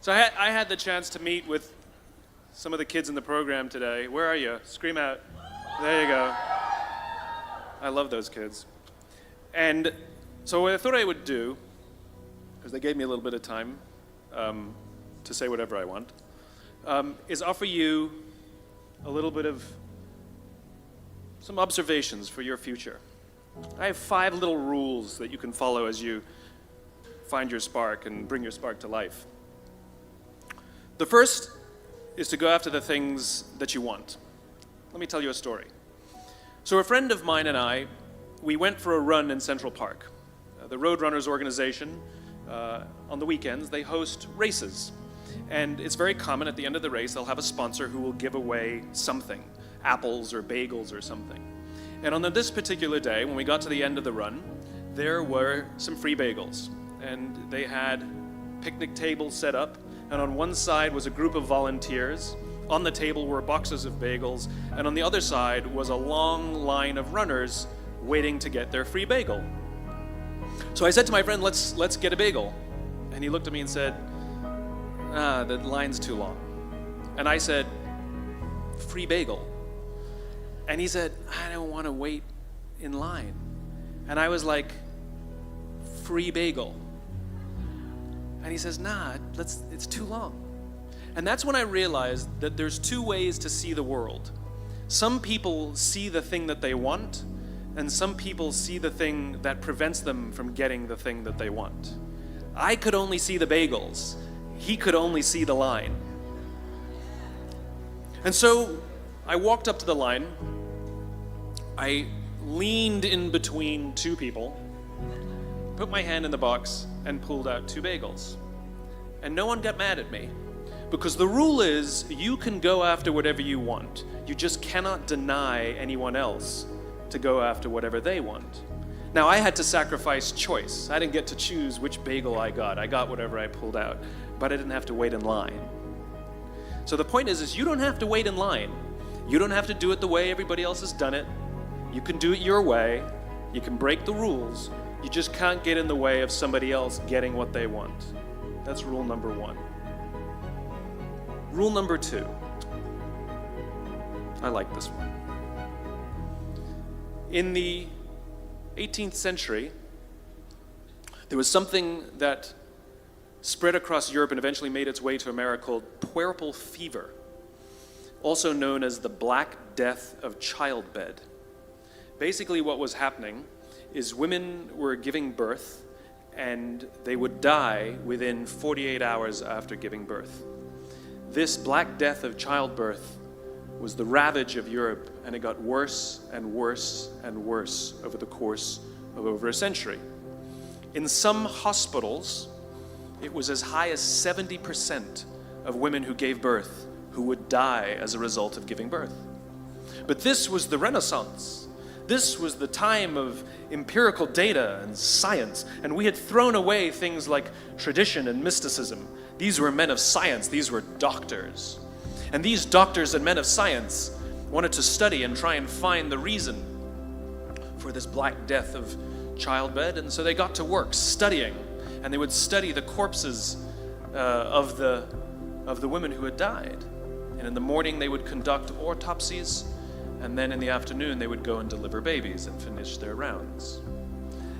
So I had the chance to meet with some of the kids in the program today. Where are you? Scream out. There you go. I love those kids. And so what I thought I would do, because they gave me a little bit of time to say whatever I want, is offer you a little bit of some observations for your future. I have 5 little rules that you can follow as you find your spark and bring your spark to life. The first is to go after the things that you want. Let me tell you a story. So a friend of mine and I, we went for a run in Central Park. The Roadrunners organization, on the weekends, they host races. And it's very common at the end of the race, they'll have a sponsor who will give away something, apples or bagels or something. And on this particular day, when we got to the end of the run, there were some free bagels. And they had picnic tables set up, and on one side was a group of volunteers. On the table were boxes of bagels, and on the other side was a long line of runners waiting to get their free bagel. So I said to my friend, let's get a bagel. And he looked at me and said, the line's too long. And I said, free bagel. And he said, I don't want to wait in line. And I was like, free bagel. And he says, it's too long. And that's when I realized that there's 2 ways to see the world. Some people see the thing that they want, and some people see the thing that prevents them from getting the thing that they want. I could only see the bagels. He could only see the line. And so I walked up to the line. I leaned in between 2 people, put my hand in the box, and pulled out 2 bagels. And no one got mad at me, because the rule is you can go after whatever you want. You just cannot deny anyone else to go after whatever they want. Now, I had to sacrifice choice. I didn't get to choose which bagel I got. I got whatever I pulled out, but I didn't have to wait in line. So the point is you don't have to wait in line. You don't have to do it the way everybody else has done it. You can do it your way. You can break the rules. You just can't get in the way of somebody else getting what they want. That's rule number 1. Rule number 2. I like this one. In the 18th century, there was something that spread across Europe and eventually made its way to America called puerperal fever, also known as the Black Death of childbed. Basically what was happening is women were giving birth and they would die within 48 hours after giving birth. This Black Death of childbirth was the ravage of Europe, and it got worse and worse and worse over the course of over a century. In some hospitals, it was as high as 70% of women who gave birth who would die as a result of giving birth. But this was the Renaissance. This was the time of empirical data and science, and we had thrown away things like tradition and mysticism. These were men of science, these were doctors. And these doctors and men of science wanted to study and try and find the reason for this Black Death of childbed, and so they got to work studying, and they would study the corpses of the women who had died. And in the morning they would conduct autopsies, and then in the afternoon they would go and deliver babies and finish their rounds.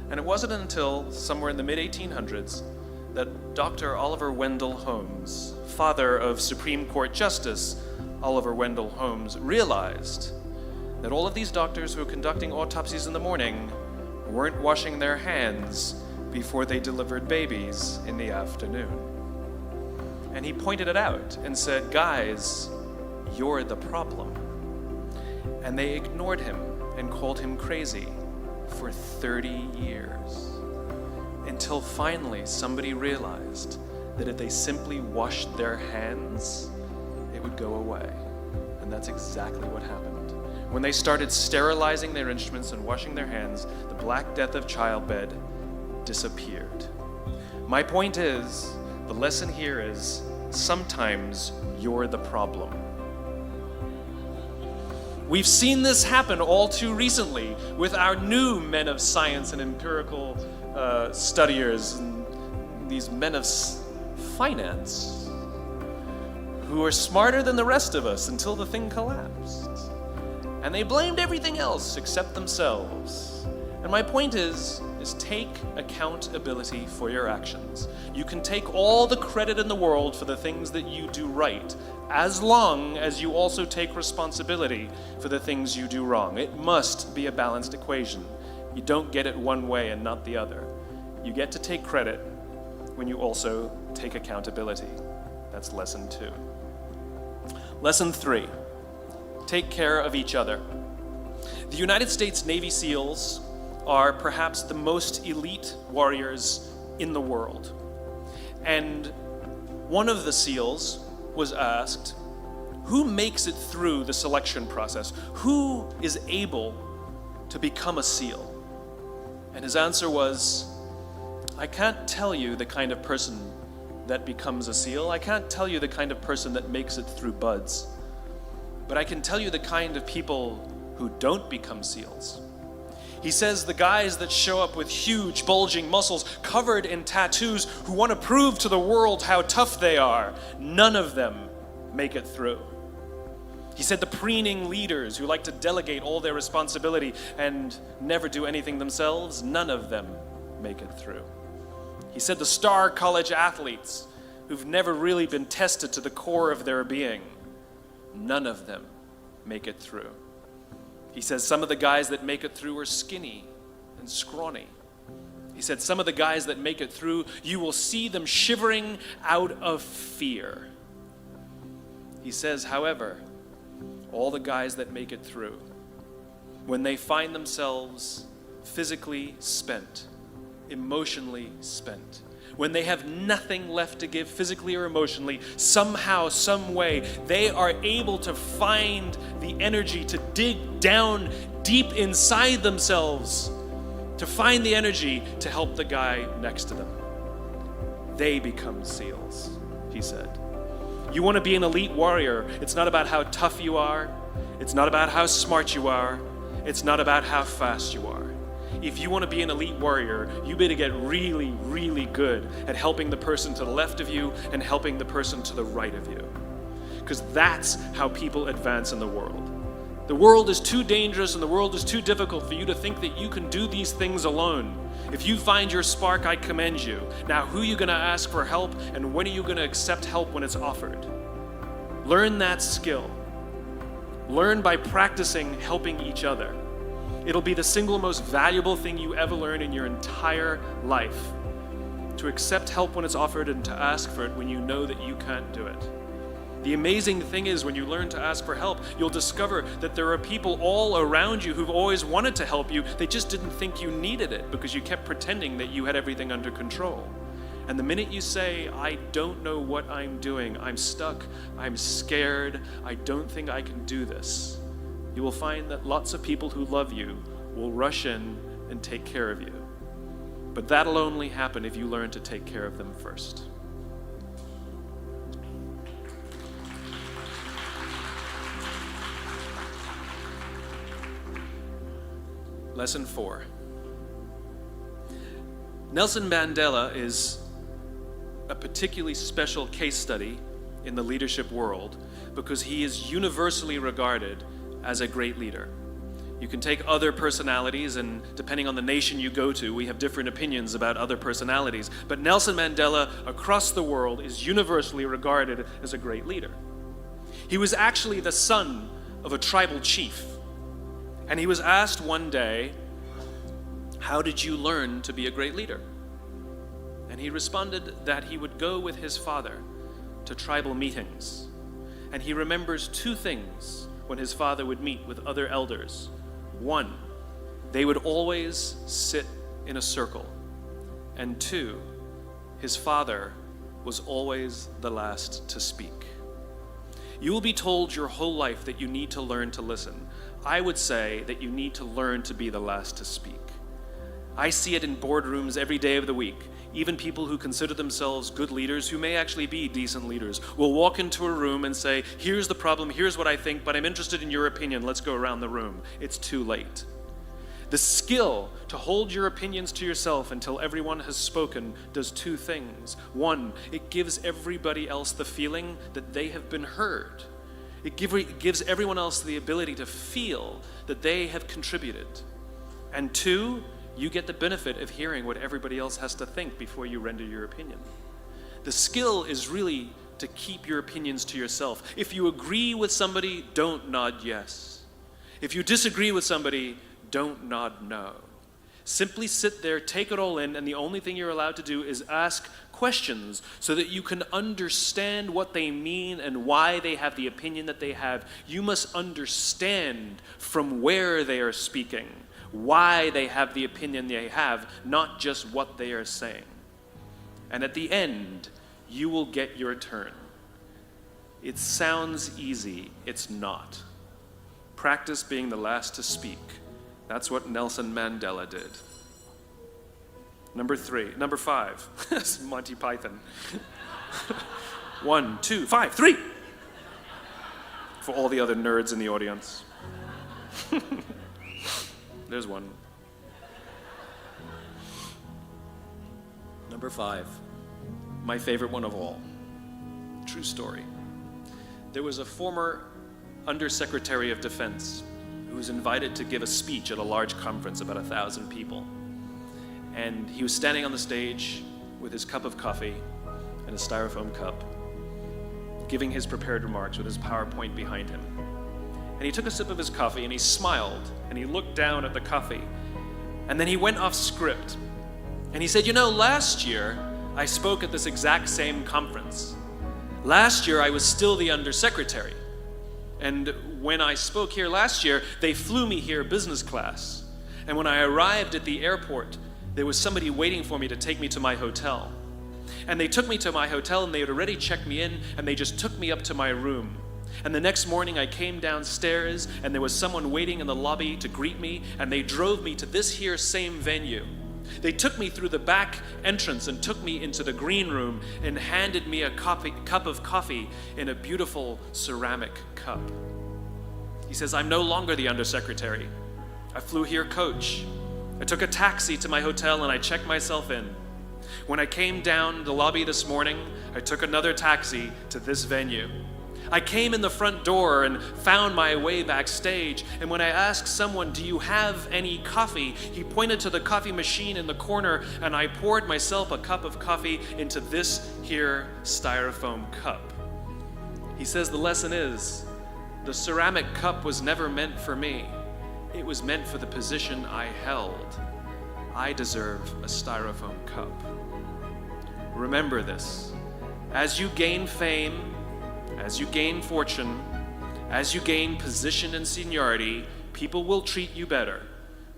And it wasn't until somewhere in the mid-1800s that Dr. Oliver Wendell Holmes, father of Supreme Court Justice Oliver Wendell Holmes, realized that all of these doctors who were conducting autopsies in the morning weren't washing their hands before they delivered babies in the afternoon. And he pointed it out and said, guys, you're the problem. And they ignored him and called him crazy for 30 years. Until finally somebody realized that if they simply washed their hands, it would go away. And that's exactly what happened. When they started sterilizing their instruments and washing their hands, the Black Death of childbed disappeared. My point is, the lesson here is, sometimes you're the problem. We've seen this happen all too recently with our new men of science and empirical studiers and these men of finance. who were smarter than the rest of us until the thing collapsed. And they blamed everything else except themselves. And my point is take accountability for your actions. You can take all the credit in the world for the things that you do right, as long as you also take responsibility for the things you do wrong. It must be a balanced equation. You don't get it one way and not the other. You get to take credit when you also take accountability. That's lesson 2. Lesson 3, take care of each other. The United States Navy SEALs are perhaps the most elite warriors in the world. And one of the SEALs was asked, who makes it through the selection process? Who is able to become a SEAL? And his answer was, I can't tell you the kind of person that becomes a SEAL. I can't tell you the kind of person that makes it through BUD/S. But I can tell you the kind of people who don't become SEALs. He says the guys that show up with huge, bulging muscles, covered in tattoos, who want to prove to the world how tough they are, none of them make it through. He said the preening leaders who like to delegate all their responsibility and never do anything themselves, none of them make it through. He said the star college athletes who've never really been tested to the core of their being, none of them make it through. He says some of the guys that make it through are skinny and scrawny. He said some of the guys that make it through, you will see them shivering out of fear. He says, however, all the guys that make it through, when they find themselves physically spent, emotionally spent, when they have nothing left to give physically or emotionally, somehow, some way, they are able to find the energy to dig down deep inside themselves, to find the energy to help the guy next to them. They become SEALs, he said. You want to be an elite warrior. It's not about how tough you are. It's not about how smart you are. It's not about how fast you are. If you want to be an elite warrior, you better get really, really good at helping the person to the left of you and helping the person to the right of you. Because that's how people advance in the world. The world is too dangerous and the world is too difficult for you to think that you can do these things alone. If you find your spark, I commend you. Now, who are you going to ask for help, and when are you going to accept help when it's offered? Learn that skill. Learn by practicing helping each other. It'll be the single most valuable thing you ever learn in your entire life. To accept help when it's offered and to ask for it when you know that you can't do it. The amazing thing is when you learn to ask for help, you'll discover that there are people all around you who've always wanted to help you. They just didn't think you needed it because you kept pretending that you had everything under control. And the minute you say, I don't know what I'm doing, I'm stuck, I'm scared, I don't think I can do this, you will find that lots of people who love you will rush in and take care of you. But that'll only happen if you learn to take care of them first. Lesson 4. Nelson Mandela is a particularly special case study in the leadership world because he is universally regarded as a great leader. You can take other personalities, and depending on the nation you go to, we have different opinions about other personalities. But Nelson Mandela, across the world, is universally regarded as a great leader. He was actually the son of a tribal chief. And he was asked one day, how did you learn to be a great leader? And he responded that he would go with his father to tribal meetings. And he remembers two things when his father would meet with other elders. One, they would always sit in a circle. And two, his father was always the last to speak. You will be told your whole life that you need to learn to listen. I would say that you need to learn to be the last to speak. I see it in boardrooms every day of the week. Even people who consider themselves good leaders, who may actually be decent leaders, will walk into a room and say, here's the problem, here's what I think, but I'm interested in your opinion, let's go around the room. It's too late. The skill to hold your opinions to yourself until everyone has spoken does two things. One, it gives everybody else the feeling that they have been heard. It gives everyone else the ability to feel that they have contributed. And two, you get the benefit of hearing what everybody else has to think before you render your opinion. The skill is really to keep your opinions to yourself. If you agree with somebody, don't nod yes. If you disagree with somebody, don't nod no. Simply sit there, take it all in, and the only thing you're allowed to do is ask questions so that you can understand what they mean and why they have the opinion that they have. You must understand from where they are speaking, why they have the opinion they have, not just what they are saying. And at the end, you will get your turn. It sounds easy, it's not. Practice being the last to speak. That's what Nelson Mandela did. Number 5. That's Monty Python. 1, 2, 5, 3. For all the other nerds in the audience. There's one. Number 5. My favorite one of all. True story. There was a former Undersecretary of Defense who was invited to give a speech at a large conference, about 1,000 people. And he was standing on the stage with his cup of coffee and a styrofoam cup, giving his prepared remarks with his PowerPoint behind him. And he took a sip of his coffee and he smiled and he looked down at the coffee. And then he went off script. And he said, last year I spoke at this exact same conference. Last year I was still the Undersecretary. And when I spoke here last year, they flew me here business class. And when I arrived at the airport, there was somebody waiting for me to take me to my hotel. And they took me to my hotel and they had already checked me in and they just took me up to my room. And the next morning I came downstairs and there was someone waiting in the lobby to greet me and they drove me to this here same venue. They took me through the back entrance and took me into the green room and handed me a cup of coffee in a beautiful ceramic cup. He says, I'm no longer the Undersecretary. I flew here coach. I took a taxi to my hotel and I checked myself in. When I came down the lobby this morning, I took another taxi to this venue. I came in the front door and found my way backstage, and when I asked someone, do you have any coffee? He pointed to the coffee machine in the corner, and I poured myself a cup of coffee into this here styrofoam cup. He says the lesson is, the ceramic cup was never meant for me. It was meant for the position I held. I deserve a styrofoam cup. Remember this. As you gain fame, as you gain fortune, as you gain position and seniority, people will treat you better.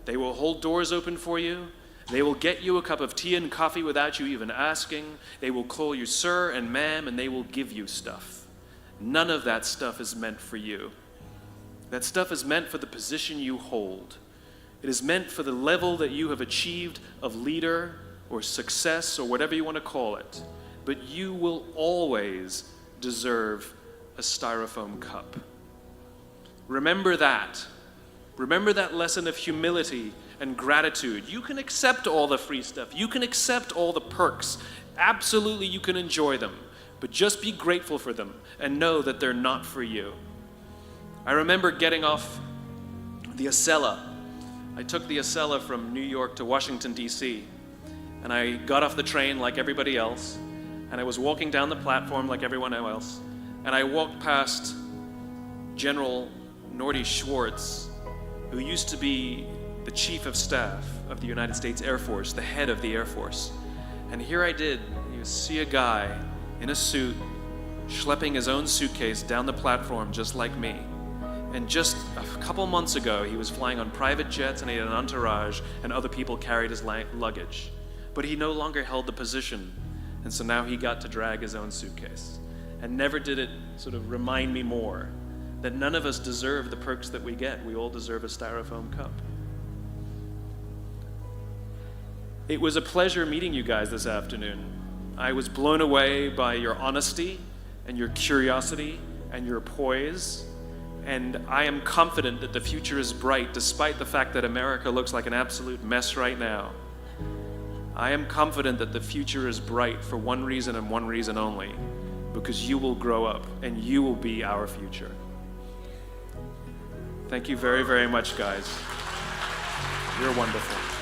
They will hold doors open for you. They will get you a cup of tea and coffee without you even asking. They will call you sir and ma'am, and they will give you stuff. None of that stuff is meant for you. That stuff is meant for the position you hold. It is meant for the level that you have achieved of leader or success or whatever you want to call it. But you will always deserve a styrofoam cup. Remember that. Remember that lesson of humility and gratitude. You can accept all the free stuff. You can accept all the perks. Absolutely, you can enjoy them. But just be grateful for them and know that they're not for you. I remember getting off the Acela. I took the Acela from New York to Washington, D.C. And I got off the train like everybody else. And I was walking down the platform like everyone else, and I walked past General Nordy Schwartz, who used to be the Chief of Staff of the United States Air Force, the head of the Air Force. And here I did, you see a guy in a suit, schlepping his own suitcase down the platform just like me. And just a couple months ago, he was flying on private jets and he had an entourage, and other people carried his luggage. But he no longer held the position. And so now he got to drag his own suitcase. And never did it sort of remind me more that none of us deserve the perks that we get. We all deserve a styrofoam cup. It was a pleasure meeting you guys this afternoon. I was blown away by your honesty and your curiosity and your poise. And I am confident that the future is bright, despite the fact that America looks like an absolute mess right now. I am confident that the future is bright for one reason and one reason only, because you will grow up and you will be our future. Thank you very, very much, guys. You're wonderful.